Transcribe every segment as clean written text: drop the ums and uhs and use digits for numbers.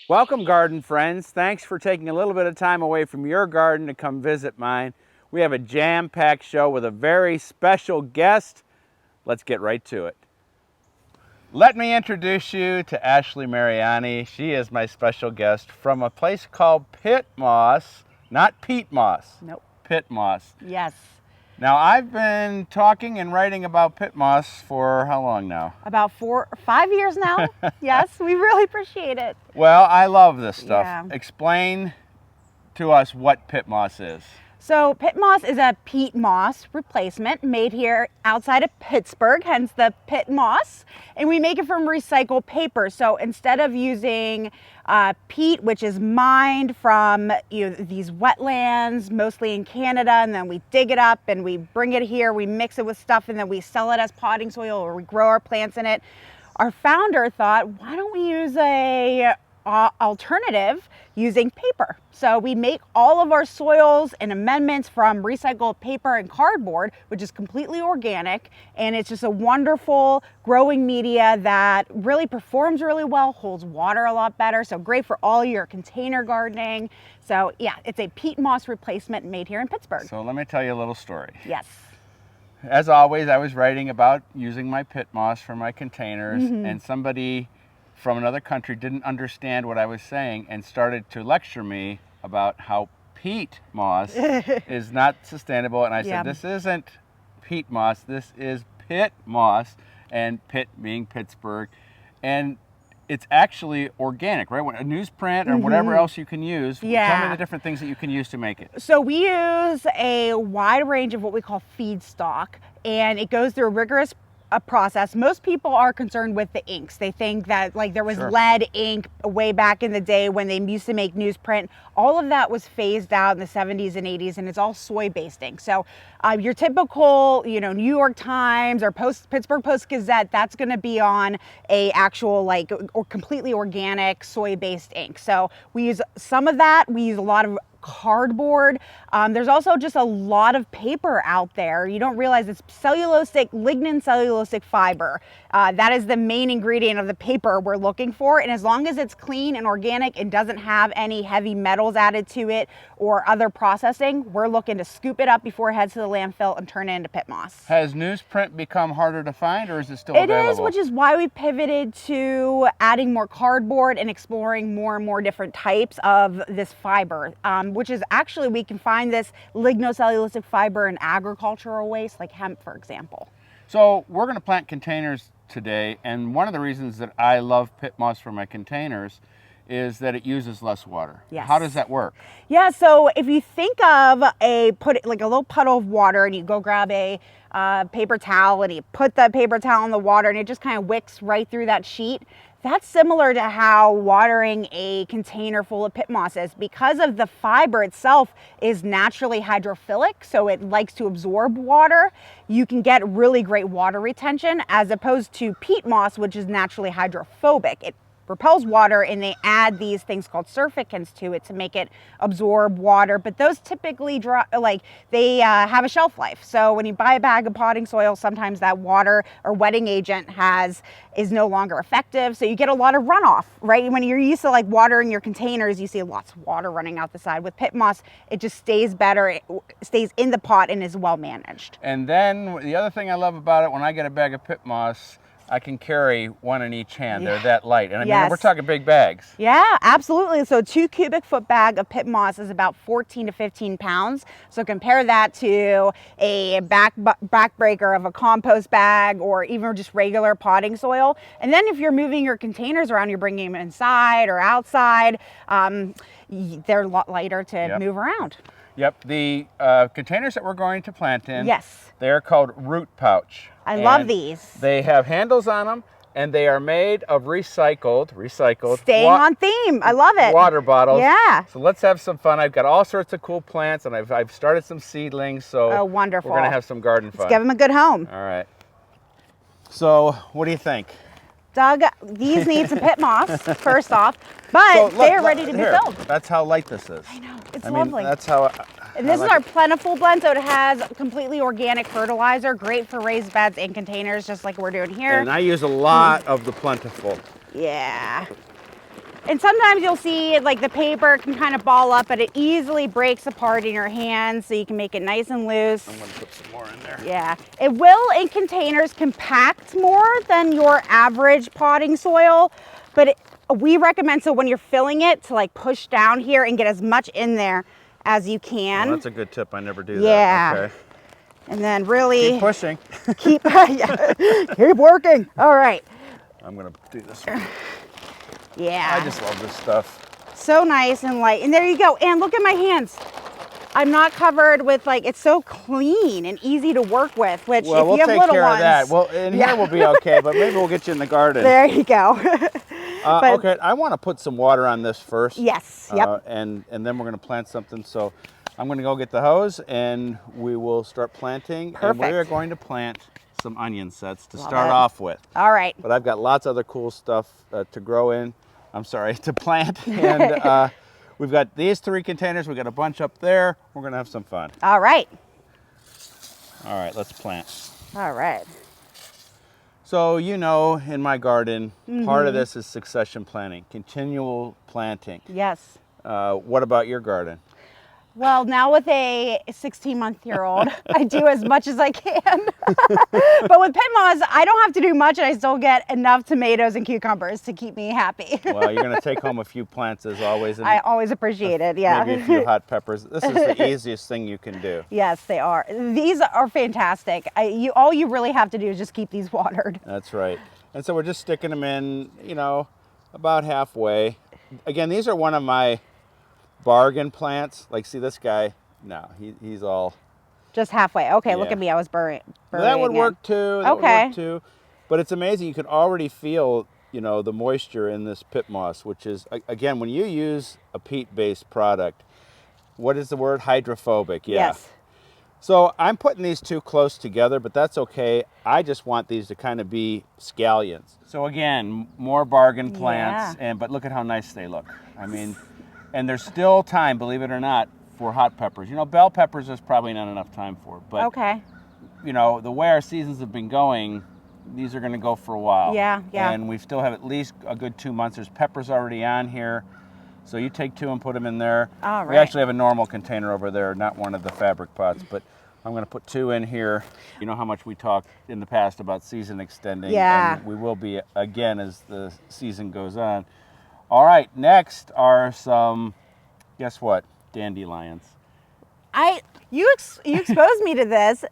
Welcome, garden friends. Thanks for taking a little bit of time away from your garden to come visit mine. We have a jam-packed show with a very special guest. Let's get right to it. Let me introduce you to Ashley Mariani. She is my special guest from a place called PittMoss, not PittMoss. Nope. PittMoss. Yes. Now, I've been talking and writing about PittMoss for how long now? About 4 or 5 years now. Yes, we really appreciate it. Well, I love this stuff. Yeah. Explain to us what PittMoss is. So PittMoss is a peat moss replacement made here outside of Pittsburgh, hence the PittMoss. And we make it from recycled paper. So instead of using peat, which is mined from these wetlands, mostly in Canada, and then we dig it up and we bring it here, we mix it with stuff, and then we sell it as potting soil or we grow our plants in it. Our founder thought, why don't we use a alternative using paper? So we make all of our soils and amendments from recycled paper and cardboard, which is completely organic, and it's just a wonderful growing media that really performs really well, holds water a lot better, so great for all your container gardening. So yeah, it's a peat moss replacement made here in Pittsburgh. So let me tell you a little story. Yes. As always, I was writing about using my PittMoss for my containers, and somebody from another country didn't understand what I was saying and started to lecture me about how peat moss is not sustainable. And I said, this isn't peat moss, this is PittMoss, and Pitt being Pittsburgh. And it's actually organic, right? A newsprint or whatever else you can use. Yeah. Tell me the different things that you can use to make it. So we use a wide range of what we call feedstock, and it goes through a rigorous process. Most people are concerned with the inks. They think that like there was lead ink way back in the day when they used to make newsprint. All of that was phased out in the 70s and 80s, and it's all soy-based ink. So your typical, New York Times or Pittsburgh Post-Gazette, that's going to be on a actual or completely organic soy-based ink. So we use some of that. We use a lot of cardboard. There's also just a lot of paper out there. You don't realize it's lignin cellulosic fiber. That is the main ingredient of the paper we're looking for. And as long as it's clean and organic and doesn't have any heavy metals added to it or other processing, we're looking to scoop it up before it heads to the landfill and turn it into PittMoss. Has newsprint become harder to find, or is it still available? It is, which is why we pivoted to adding more cardboard and exploring more and more different types of this fiber, which is actually, we can find this lignocellulosic fiber in agricultural waste, like hemp, for example. So we're going to plant containers today, and one of the reasons that I love PittMoss for my containers is that it uses less water. Yes. How does that work? Yeah, so if you think of a little puddle of water, and you go grab a paper towel and you put the paper towel in the water and it just kind of wicks right through that sheet, that's similar to how watering a container full of PittMoss is. Because of the fiber itself is naturally hydrophilic, so it likes to absorb water, you can get really great water retention, as opposed to peat moss, which is naturally hydrophobic. It repels water, and they add these things called surfactants to it to make it absorb water, but those typically have a shelf life. So when you buy a bag of potting soil, sometimes that water or wetting agent is no longer effective, so you get a lot of runoff, right? When you're used to watering your containers, you see lots of water running out the side. With PittMoss, it just stays better, it stays in the pot and is well managed. And then the other thing I love about it, when I get a bag of PittMoss, I can carry one in each hand. They're that light. And I mean, we're talking big bags. Yeah, absolutely. So a 2 cubic foot bag of PittMoss is about 14 to 15 pounds. So compare that to a backbreaker of a compost bag or even just regular potting soil. And then if you're moving your containers around, you're bringing them inside or outside, they're a lot lighter to move around. Yep, the containers that we're going to plant in, they're called root pouch. I love these. They have handles on them, and they are made of recycled. Staying on theme. I love it. Water bottles. Yeah. So let's have some fun. I've got all sorts of cool plants, and I've started some seedlings. So wonderful. We're going to have some garden fun. Let's give them a good home. All right. So what do you think? Doug, these need some PittMoss, first off, but they're ready to be filled. That's how light this is. I know, it's lovely. That's how. And this is our plentiful blend, so it has completely organic fertilizer, great for raised beds and containers, just like we're doing here. And I use a lot of the plentiful. Yeah. And sometimes you'll see like the paper can kind of ball up, but it easily breaks apart in your hands, so you can make it nice and loose. I'm gonna put some more in there. Yeah, it will in containers compact more than your average potting soil, but we recommend, so when you're filling it, to like push down here and get as much in there as you can. Well, that's a good tip. I never do that. that. Okay. And then really Keep pushing. keep working. All right. I'm gonna do this one. Yeah. I just love this stuff. So nice and light. And there you go. And look at my hands. I'm not covered with, like, it's so clean and easy to work with, which Well, if we'll you have take little care ones. of that. Well, in here we'll be okay, but maybe we'll get you in the garden. There you go. Okay, I want to put some water on this first. Yes. Yep. And then we're going to plant something. So I'm going to go get the hose and we will start planting. Perfect. And we are going to plant some onion sets to Love start it. off with. All right. But I've got lots of other cool stuff to grow in. I'm sorry, to plant. And we've got these 3 containers. We've got a bunch up there. We're going to have some fun. All right. All right, let's plant. All right. So, you know, in my garden, part of this is succession planting, continual planting. Yes. What about your garden? Well, now with a 16-month-old, I do as much as I can. But with PittMoss, I don't have to do much, and I still get enough tomatoes and cucumbers to keep me happy. Well, you're going to take home a few plants as always. And I always appreciate it, yeah. maybe a few hot peppers. This is the easiest thing you can do. Yes, they are. These are fantastic. All you really have to do is just keep these watered. That's right. And so we're just sticking them in, you know, about halfway. Again, these are one of my bargain plants. Like, see this guy? No, he's all... Just halfway. Okay, look Yeah. at me. I was burying That would work too. That would Okay. work too. But it's amazing. You can already feel, you know, the moisture in this PittMoss, which is, again, when you use a peat-based product, what is the word? Hydrophobic. Yeah. Yes. So I'm putting these 2 close together, but that's okay. I just want these to kind of be scallions. So again, more bargain plants, but look at how nice they look. I mean, and there's still time, believe it or not, for hot peppers. You know, bell peppers there's probably not enough time for, but Okay. you know, the way our seasons have been going, these are going to go for a while. Yeah, yeah. And we still have at least a good 2 months. There's peppers already on here. So you take 2 and put them in there. All We right. actually have a normal container over there, not one of the fabric pots, but I'm going to put 2 in here. You know how much we talked in the past about season extending. Yeah. And we will be again as the season goes on. All right, next are some, guess what? Dandelions. You exposed me to this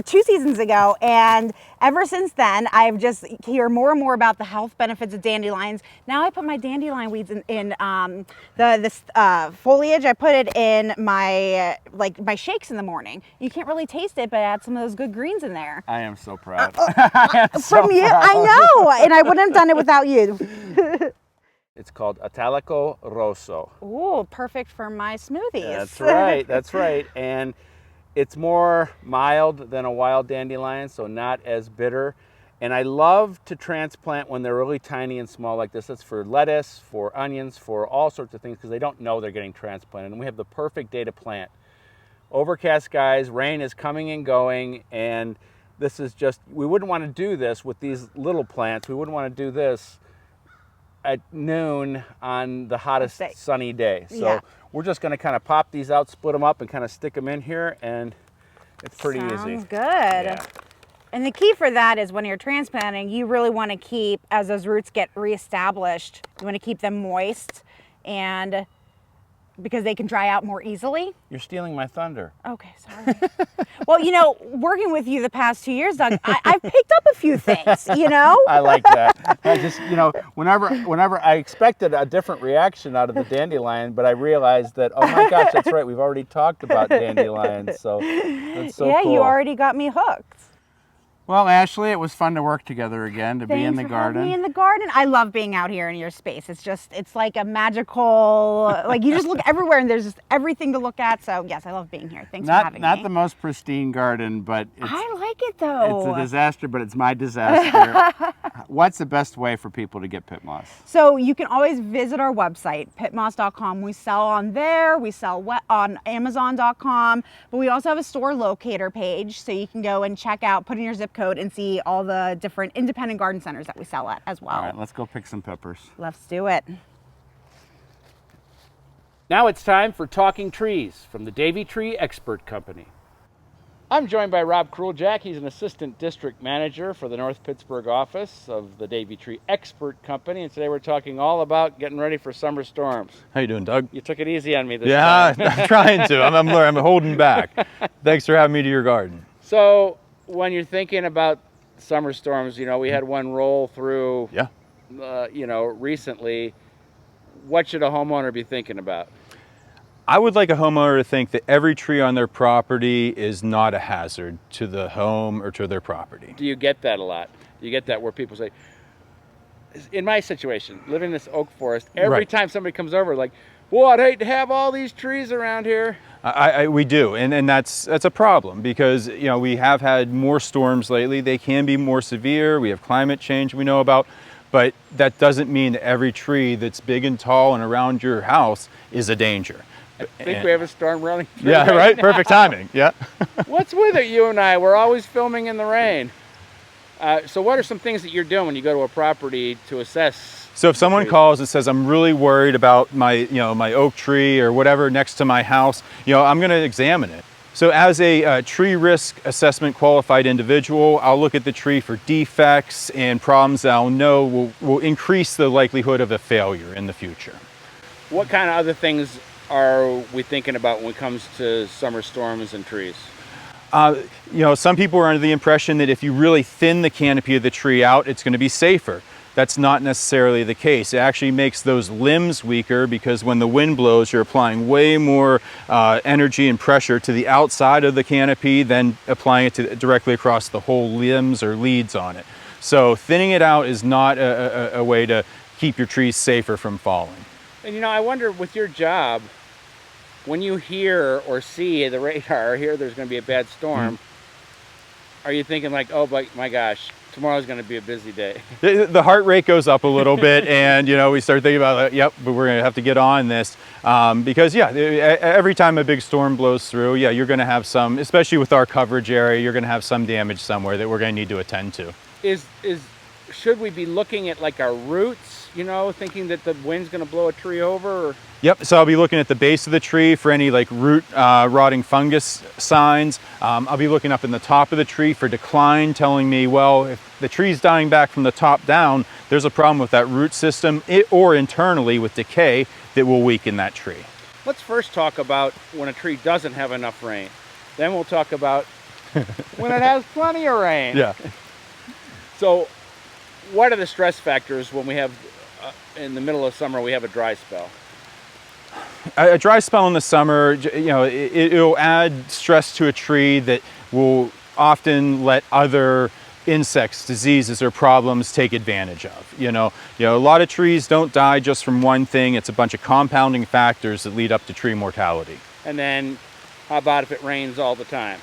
2 seasons ago, and ever since then, I've just hear more and more about the health benefits of dandelions. Now I put my dandelion weeds in the foliage. I put it in my my shakes in the morning. You can't really taste it, but add some of those good greens in there. I am so proud. I am so From you, proud. I know, and I wouldn't have done it without you. It's called ITALIKO ROSSO. Ooh, perfect for my smoothies. That's right, that's right. And it's more mild than a wild dandelion, so not as bitter. And I love to transplant when they're really tiny and small like this. That's for lettuce, for onions, for all sorts of things, because they don't know they're getting transplanted. And we have the perfect day to plant. Overcast skies, rain is coming and going, and this is just, we wouldn't want to do this with these little plants. We wouldn't want to do this at noon on the hottest sunny day. So we're just going to kind of pop these out, split them up, and kind of stick them in here, and it's pretty easy. Sounds good. Yeah. And the key for that is when you're transplanting, you really want to keep, as those roots get reestablished, you want to keep them moist, and because they can dry out more easily. You're stealing my thunder. Okay, sorry. Well, you know, working with you the past 2 years, Doug, I've picked up a few things, you know? I like that. I just, you know, whenever I expected a different reaction out of the dandelion, but I realized that, oh my gosh, that's right, we've already talked about dandelions, so that's so yeah, cool. you already got me hooked. Well, Ashley, it was fun to work together again, to be in Thanks the for garden. having me in the garden. I love being out here in your space. It's like a magical, like you just look everywhere and there's just everything to look at. So yes, I love being here. Thanks for having me. Not the most pristine garden, but I like it though. it's a disaster, but it's my disaster. What's the best way for people to get PittMoss? So you can always visit our website, pittmoss.com. We sell on there. We sell on Amazon.com, but we also have a store locator page. So you can go and check out, put in your zip code, code and see all the different independent garden centers that we sell at as well. All right, let's go pick some peppers. Let's do it. Now it's time for Talking Trees from the Davey Tree Expert Company. I'm joined by Rob Kruljac. He's an assistant district manager for the North Pittsburgh office of the Davey Tree Expert Company. And today we're talking all about getting ready for summer storms. How you doing, Doug? You took it easy on me this time. Yeah, I'm trying to. I'm holding back. Thanks for having me to your garden. So when you're thinking about summer storms, you know, we had one roll through, you know, recently. What should a homeowner be thinking about? I would like a homeowner to think that every tree on their property is not a hazard to the home or to their property. Do you get that a lot? Do you get that where people say, in my situation, living in this oak forest, every time somebody comes over, like, well, I'd hate to have all these trees around here. We do, and that's a problem because, you know, we have had more storms lately. They can be more severe. We have climate change we know about, but that doesn't mean that every tree that's big and tall and around your house is a danger. I think we have a storm running through. Yeah, right? Perfect timing. Yeah. What's with it, you and I? We're always filming in the rain. So what are some things that you're doing when you go to a property to assess? So if someone calls and says, I'm really worried about my oak tree or whatever next to my house, I'm going to examine it. So as a tree risk assessment qualified individual, I'll look at the tree for defects and problems that I'll know will increase the likelihood of a failure in the future. What kind of other things are we thinking about when it comes to summer storms and trees? Some people are under the impression that if you really thin the canopy of the tree out, it's going to be safer. That's not necessarily the case. It actually makes those limbs weaker because when the wind blows, you're applying way more energy and pressure to the outside of the canopy than applying it directly across the whole limbs or leads on it. So thinning it out is not a way to keep your trees safer from falling. And I wonder with your job, when you hear or see the radar or hear there's going to be a bad storm, are you thinking like, oh my gosh, tomorrow's going to be a busy day? The heart rate goes up a little bit and we start thinking about, yep, but we're going to have to get on this because every time a big storm blows through, you're going to have some, especially with our coverage area, you're going to have some damage somewhere that we're going to need to attend to. Should we be looking at like our roots, thinking that the wind's going to blow a tree over? Or? Yep, so I'll be looking at the base of the tree for any like root rotting fungus signs. I'll be looking up in the top of the tree for decline, telling me, well, if the tree's dying back from the top down, there's a problem with that root system or internally with decay that will weaken that tree. Let's first talk about when a tree doesn't have enough rain. Then we'll talk about when it has plenty of rain. Yeah. So what are the stress factors when we have, in the middle of summer, we have a dry spell? A dry spell in the summer, it'll add stress to a tree that will often let other insects, diseases, or problems take advantage of. A lot of trees don't die just from one thing. It's a bunch of compounding factors that lead up to tree mortality. And then how about if it rains all the time?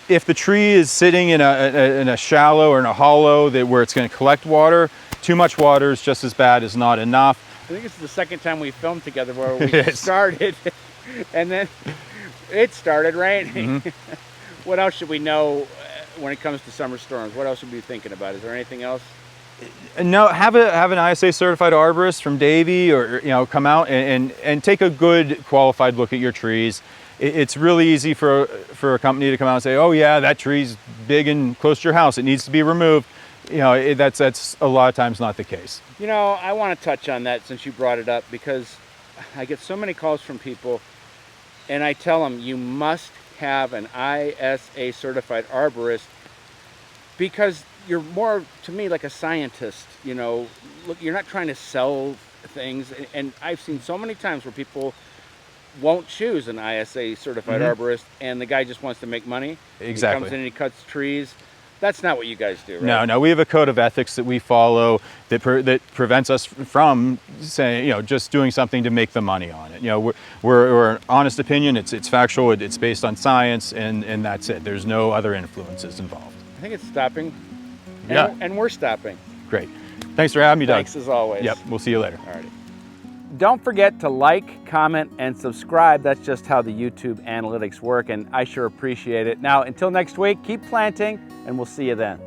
If the tree is sitting in a shallow or in a hollow where it's going to collect water, too much water is just as bad as not enough. I think it's the second time we filmed together where we started and then it started raining. What else should we know when it comes to summer storms? What else should we be thinking about? Is there anything else? No, have an ISA certified arborist from Davey or come out and take a good qualified look at your trees. It's really easy for a company to come out and say, oh yeah, that tree's big and close to your house, it needs to be removed. That's a lot of times not the case. I want to touch on that since you brought it up because I get so many calls from people and I tell them you must have an ISA certified arborist because you're more, to me, like a scientist. Look, you're not trying to sell things, and I've seen so many times where people won't choose an ISA certified arborist and the guy just wants to make money. Exactly. He comes in and he cuts trees. That's not what you guys do, right? No, we have a code of ethics that we follow that prevents us from saying, just doing something to make the money on it. We're an honest opinion. It's factual. It's based on science, and that's it. There's no other influences involved. I think it's stopping. Yeah. And we're stopping. Great. Thanks for having me, Doug. Thanks as always. Yep. We'll see you later. All righty. don't forget to like, comment, and subscribe. That's just how the YouTube analytics work, and I sure appreciate it. Now, until next week, keep planting, and we'll see you then.